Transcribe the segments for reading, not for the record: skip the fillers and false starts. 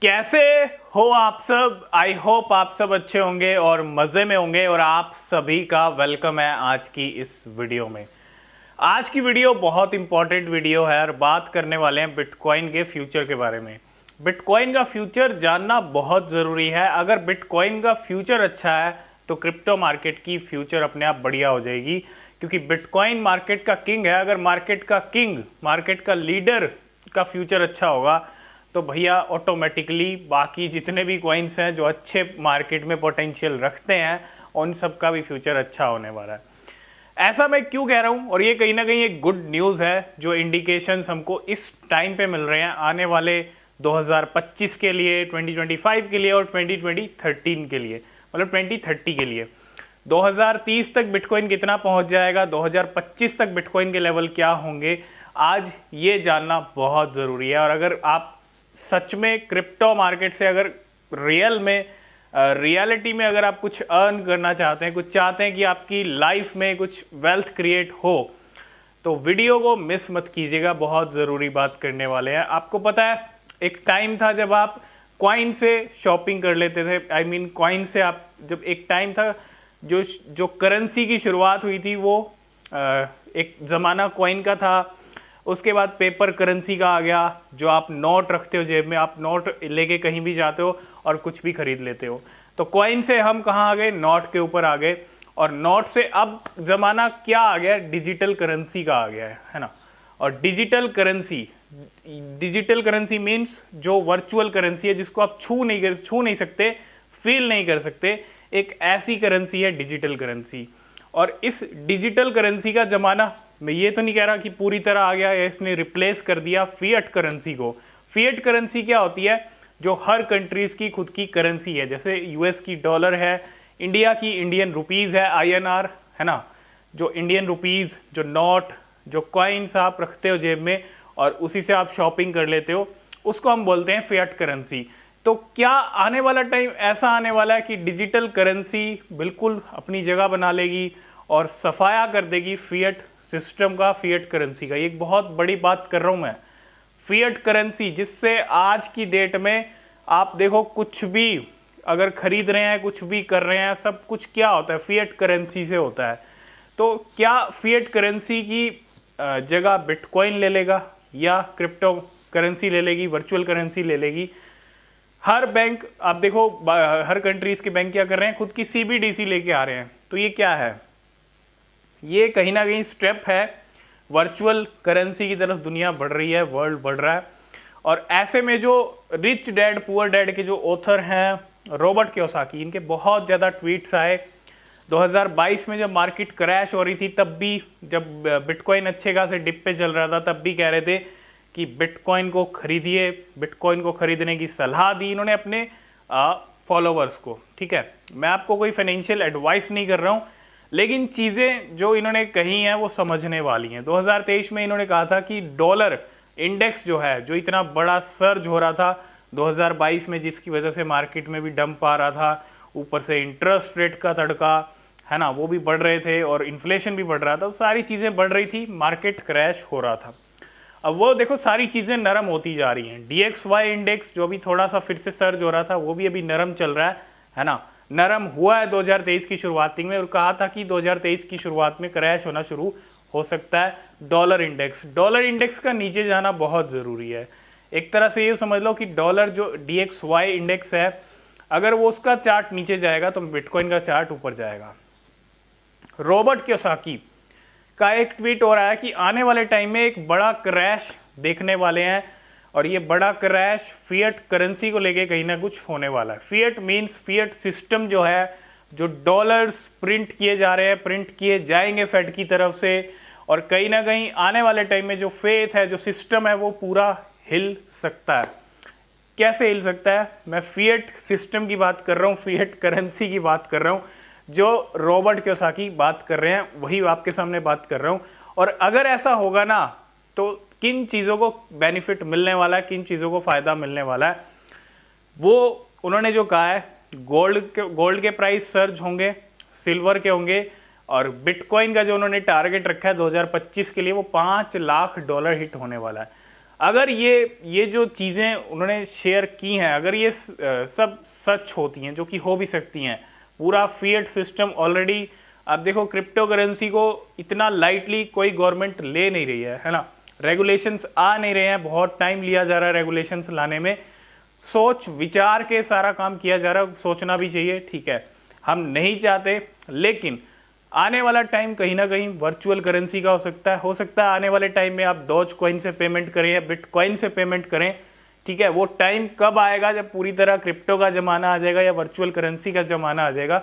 कैसे हो आप सब। आई होप आप सब अच्छे होंगे और मज़े में होंगे और आप सभी का वेलकम है आज की इस वीडियो में। आज की वीडियो बहुत इंपॉर्टेंट वीडियो है और बात करने वाले हैं बिटकॉइन के फ्यूचर के बारे में। बिटकॉइन का फ्यूचर जानना बहुत ज़रूरी है। अगर बिटकॉइन का फ्यूचर अच्छा है तो क्रिप्टो मार्केट की फ्यूचर अपने आप बढ़िया हो जाएगी, क्योंकि बिटकॉइन मार्केट का किंग है। अगर मार्केट का किंग, मार्केट का लीडर का फ्यूचर अच्छा होगा तो भैया ऑटोमेटिकली बाकी जितने भी कॉइन्स हैं जो अच्छे मार्केट में पोटेंशियल रखते हैं उन सब का भी फ्यूचर अच्छा होने वाला है। ऐसा मैं क्यों कह रहा हूँ, और ये कहीं ना कहीं एक गुड न्यूज़ है जो इंडिकेशंस हमको इस टाइम पे मिल रहे हैं आने वाले 2025 के लिए, 2025 के लिए और 2013 के लिए, मतलब 2030 के लिए। 2030 तक बिटकॉइन कितना पहुंच जाएगा, 2025 तक बिटकॉइन के लेवल क्या होंगे, आज ये जानना बहुत ज़रूरी है। और अगर आप सच में क्रिप्टो मार्केट से अगर रियलिटी में अगर आप कुछ अर्न करना चाहते हैं, कुछ चाहते हैं कि आपकी लाइफ में कुछ वेल्थ क्रिएट हो, तो वीडियो को मिस मत कीजिएगा। बहुत ज़रूरी बात करने वाले हैं। आपको पता है एक टाइम था जब आप कॉइन से शॉपिंग कर लेते थे। आई मीन कॉइन से आप, जब एक टाइम था जो करेंसी की शुरुआत हुई थी वो एक ज़माना कॉइन का था। उसके बाद पेपर करेंसी का आ गया, जो आप नोट रखते हो जेब में, आप नोट लेके कहीं भी जाते हो और कुछ भी खरीद लेते हो। तो कॉइन से हम कहाँ आ गए, नोट के ऊपर आ गए। और नोट से अब ज़माना क्या आ गया, डिजिटल करेंसी का आ गया है ना। और डिजिटल करेंसी मीन्स जो वर्चुअल करेंसी है, जिसको आप छू नहीं सकते, फील नहीं कर सकते, एक ऐसी करेंसी है डिजिटल करेंसी। और इस डिजिटल करेंसी का ज़माना, मैं ये तो नहीं कह रहा कि पूरी तरह आ गया या इसने रिप्लेस कर दिया फिएट करेंसी को। फिएट करेंसी क्या होती है, जो हर कंट्रीज़ की खुद की करेंसी है। जैसे यूएस की डॉलर है, इंडिया की इंडियन रुपीज़ है, आईएनआर है ना। जो इंडियन रुपीज़, जो नोट, जो कॉइन्स आप रखते हो जेब में और उसी से आप शॉपिंग कर लेते हो, उसको हम बोलते हैं फिएट करेंसी। तो क्या आने वाला टाइम ऐसा आने वाला है कि डिजिटल करेंसी बिल्कुल अपनी जगह बना लेगी और सफाया कर देगी फिएट सिस्टम का, फिएट करेंसी का। ये एक बहुत बड़ी बात कर रहा हूँ मैं, फिएट करेंसी, जिससे आज की डेट में आप देखो कुछ भी अगर खरीद रहे हैं, कुछ भी कर रहे हैं, सब कुछ क्या होता है, फिएट करेंसी से होता है। तो क्या फिएट करेंसी की जगह बिटकॉइन ले लेगा या क्रिप्टो करेंसी ले लेगी, वर्चुअल करेंसी ले लेगी? हर बैंक, आप देखो हर कंट्रीज के बैंक क्या कर रहे हैं, खुद की सीबीडीसी लेके आ रहे हैं। तो ये क्या है, ये कहीं ना कहीं स्टेप है वर्चुअल करेंसी की तरफ। दुनिया बढ़ रही है, वर्ल्ड बढ़ रहा है। और ऐसे में जो रिच डैड पुअर डैड के जो ऑथर हैं, रॉबर्ट कियोसाकी, इनके बहुत ज़्यादा ट्वीट्स आए 2022 में जब मार्केट क्रैश हो रही थी, तब भी जब बिटकॉइन अच्छे खासे डिप पे चल रहा था, तब भी कह रहे थे कि बिटकॉइन को खरीदिए। बिटकॉइन को खरीदने की सलाह दी इन्होंने अपने फॉलोवर्स को। ठीक है, मैं आपको कोई फाइनेंशियल एडवाइस नहीं कर रहा हूँ, लेकिन चीज़ें जो इन्होंने कही हैं वो समझने वाली हैं। 2023 में इन्होंने कहा था कि डॉलर इंडेक्स जो है, जो इतना बड़ा सर्ज हो रहा था 2022 में, जिसकी वजह से मार्केट में भी डंप आ रहा था, ऊपर से इंटरेस्ट रेट का तड़का है ना, वो भी बढ़ रहे थे और इन्फ्लेशन भी बढ़ रहा था, तो सारी चीज़ें बढ़ रही थी, मार्केट क्रैश हो रहा था। अब वो देखो सारी चीज़ें नरम होती जा रही हैं। DXY इंडेक्स जो अभी थोड़ा सा फिर से सर्ज हो रहा था, वो भी अभी नरम चल रहा है ना। नरम हुआ है 2023 की शुरुआत में, और कहा था कि 2023 की शुरुआत में क्रैश होना शुरू हो सकता है। डॉलर इंडेक्स का नीचे जाना बहुत ज़रूरी है। एक तरह से ये समझ लो कि डॉलर जो DXY इंडेक्स है, अगर वो उसका चार्ट नीचे जाएगा तो बिटकॉइन का चार्ट ऊपर जाएगा। रॉबर्ट कियोसाकी का एक ट्वीट हो रहा है कि आने वाले टाइम में एक बड़ा क्रैश देखने वाले हैं, और ये बड़ा क्रैश फिएट करेंसी को लेके कहीं ना कुछ होने वाला है। फिएट मींस फिएट सिस्टम जो है, जो डॉलर्स प्रिंट किए जा रहे हैं, प्रिंट किए जाएंगे फेड की तरफ से, और कहीं ना कहीं आने वाले टाइम में जो फेथ है, जो सिस्टम है, वो पूरा हिल सकता है। कैसे हिल सकता है? मैं फिएट सिस्टम की बात कर रहा हूँ, फिएट करेंसी की बात कर रहा हूँ, जो रॉबर्ट कियोसाकी बात कर रहे हैं वही आपके सामने बात कर रहा हूँ। और अगर ऐसा होगा ना, तो किन चीज़ों को बेनिफिट मिलने वाला है, किन चीज़ों को फ़ायदा मिलने वाला है, वो उन्होंने जो कहा है, गोल्ड के प्राइस सर्ज होंगे, सिल्वर के होंगे, और बिटकॉइन का जो उन्होंने टारगेट रखा है 2025 के लिए, वो $5 लाख हिट होने वाला है। अगर ये जो चीज़ें उन्होंने शेयर की हैं, अगर ये सब सच होती हैं, जो कि हो भी सकती हैं, पूरा फिएट सिस्टम ऑलरेडी, आप देखो क्रिप्टो करेंसी को इतना लाइटली कोई गवर्नमेंट ले नहीं रही है ना, रेगुलेशंस आ नहीं रहे हैं, बहुत टाइम लिया जा रहा है रेगुलेशंस लाने में, सोच विचार के सारा काम किया जा रहा है, सोचना भी चाहिए, ठीक है, हम नहीं चाहते, लेकिन आने वाला टाइम कहीं ना कहीं वर्चुअल करेंसी का हो सकता है आने वाले टाइम में आप डॉज कॉइन से पेमेंट करें या बिटकॉइन से पेमेंट करें, ठीक है, वो टाइम कब आएगा जब पूरी तरह क्रिप्टो का ज़माना आ जाएगा या वर्चुअल करेंसी का ज़माना आ जाएगा,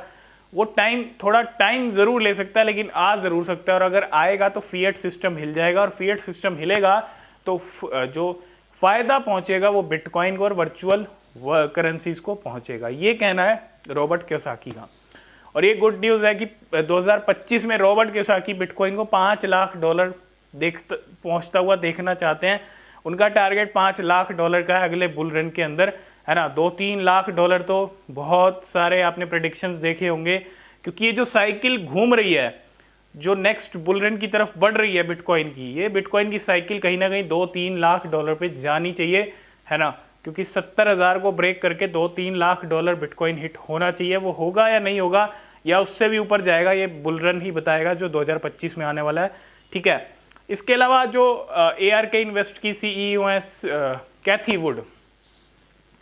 वो टाइम थोड़ा टाइम ज़रूर ले सकता है, लेकिन आ ज़रूर सकता है, और अगर आएगा तो फिएट सिस्टम हिल जाएगा, और फिएट सिस्टम हिलेगा तो जो फ़ायदा पहुंचेगा वो बिटकॉइन को और वर्चुअल करेंसीज को पहुंचेगा। ये कहना है रॉबर्ट कियोसाकी का। और ये गुड न्यूज़ है कि 2025 में रॉबर्ट कियोसाकी बिटकॉइन को $5 लाख पहुंचता हुआ देखना चाहते हैं। उनका टारगेट $5 लाख का है अगले बुल रन के अंदर, है ना। $2-3 लाख तो बहुत सारे आपने प्रेडिक्शंस देखे होंगे, क्योंकि ये जो साइकिल घूम रही है, जो नेक्स्ट बुल रन की तरफ बढ़ रही है बिटकॉइन की, ये बिटकॉइन की साइकिल कहीं ना कहीं $2-3 लाख पे जानी चाहिए, है ना, क्योंकि 70,000 को ब्रेक करके $2-3 लाख बिटकॉइन हिट होना चाहिए। वो होगा या नहीं होगा या उससे भी ऊपर जाएगा, ये बुल रन ही बताएगा जो 2025 में आने वाला है, ठीक है। इसके अलावा जो ARK इन्वेस्ट की CEO हैं कैथी वुड,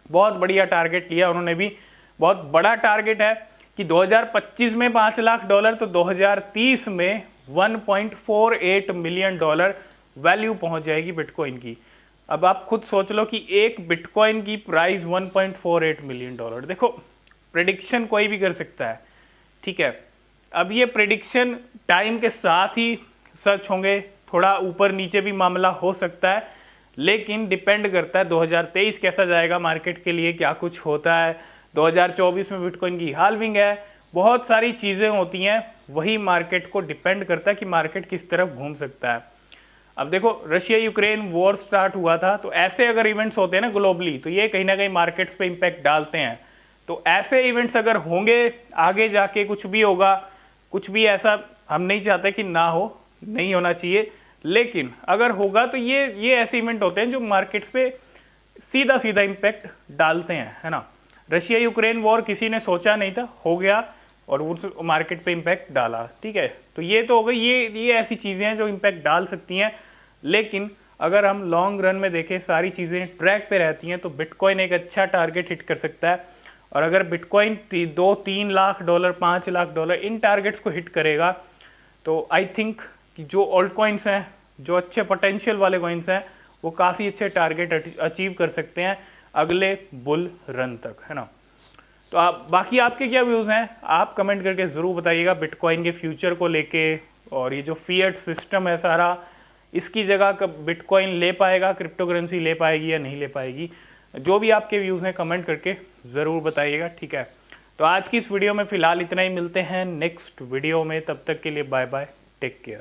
बहुत बढ़िया टारगेट लिया उन्होंने भी, बहुत बड़ा टारगेट है कि 2025 में $5 लाख, तो 2030 में $1.48 मिलियन वैल्यू पहुंच जाएगी बिटकॉइन की। अब आप खुद सोच लो कि एक बिटकॉइन की प्राइस $1.48 मिलियन। देखो प्रेडिक्शन कोई भी कर सकता है, ठीक है। अब ये प्रेडिक्शन टाइम के साथ ही सच होंगे, थोड़ा ऊपर नीचे भी मामला हो सकता है, लेकिन डिपेंड करता है 2023 कैसा जाएगा मार्केट के लिए, क्या कुछ होता है, 2024 में बिटकॉइन की हाल्विंग है, बहुत सारी चीज़ें होती हैं, वही मार्केट को डिपेंड करता है कि मार्केट किस तरफ घूम सकता है। अब देखो रशिया यूक्रेन वॉर स्टार्ट हुआ था, तो ऐसे अगर इवेंट्स होते हैं ना ग्लोबली, तो ये कहीं ना कहीं मार्केट्स पे इम्पैक्ट डालते हैं। तो ऐसे इवेंट्स अगर होंगे आगे जाके, कुछ भी होगा, कुछ भी ऐसा हम नहीं चाहते कि ना हो, नहीं होना चाहिए, लेकिन अगर होगा तो ये ऐसे इवेंट होते हैं जो मार्केट्स पे सीधा सीधा इम्पैक्ट डालते हैं, है ना। रशिया यूक्रेन वॉर किसी ने सोचा नहीं था, हो गया और उस मार्केट पे इम्पैक्ट डाला, ठीक है। तो ये तो हो गई, ये ऐसी चीज़ें हैं जो इम्पैक्ट डाल सकती हैं, लेकिन अगर हम लॉन्ग रन में देखें सारी चीज़ें ट्रैक पे रहती हैं तो बिटकॉइन एक अच्छा टारगेट हिट कर सकता है। और अगर बिटकॉइन $2-3 लाख, $5 लाख इन टारगेट्स को हिट करेगा तो आई थिंक कि जो ओल्ड कॉइन्स हैं, जो अच्छे पोटेंशियल वाले कॉइन्स हैं, वो काफ़ी अच्छे टारगेट अचीव कर सकते हैं अगले बुल रन तक, है ना। तो आप बाकी आपके क्या व्यूज़ हैं, आप कमेंट करके ज़रूर बताइएगा बिटकॉइन के फ्यूचर को लेके। और ये जो फिएट सिस्टम है सारा, इसकी जगह कब बिटकॉइन ले पाएगा, क्रिप्टो करेंसी ले पाएगी या नहीं ले पाएगी, जो भी आपके व्यूज़ हैं कमेंट करके ज़रूर बताइएगा, ठीक है। तो आज की इस वीडियो में फ़िलहाल इतना ही, मिलते हैं नेक्स्ट वीडियो में, तब तक के लिए बाय बाय, टेक केयर।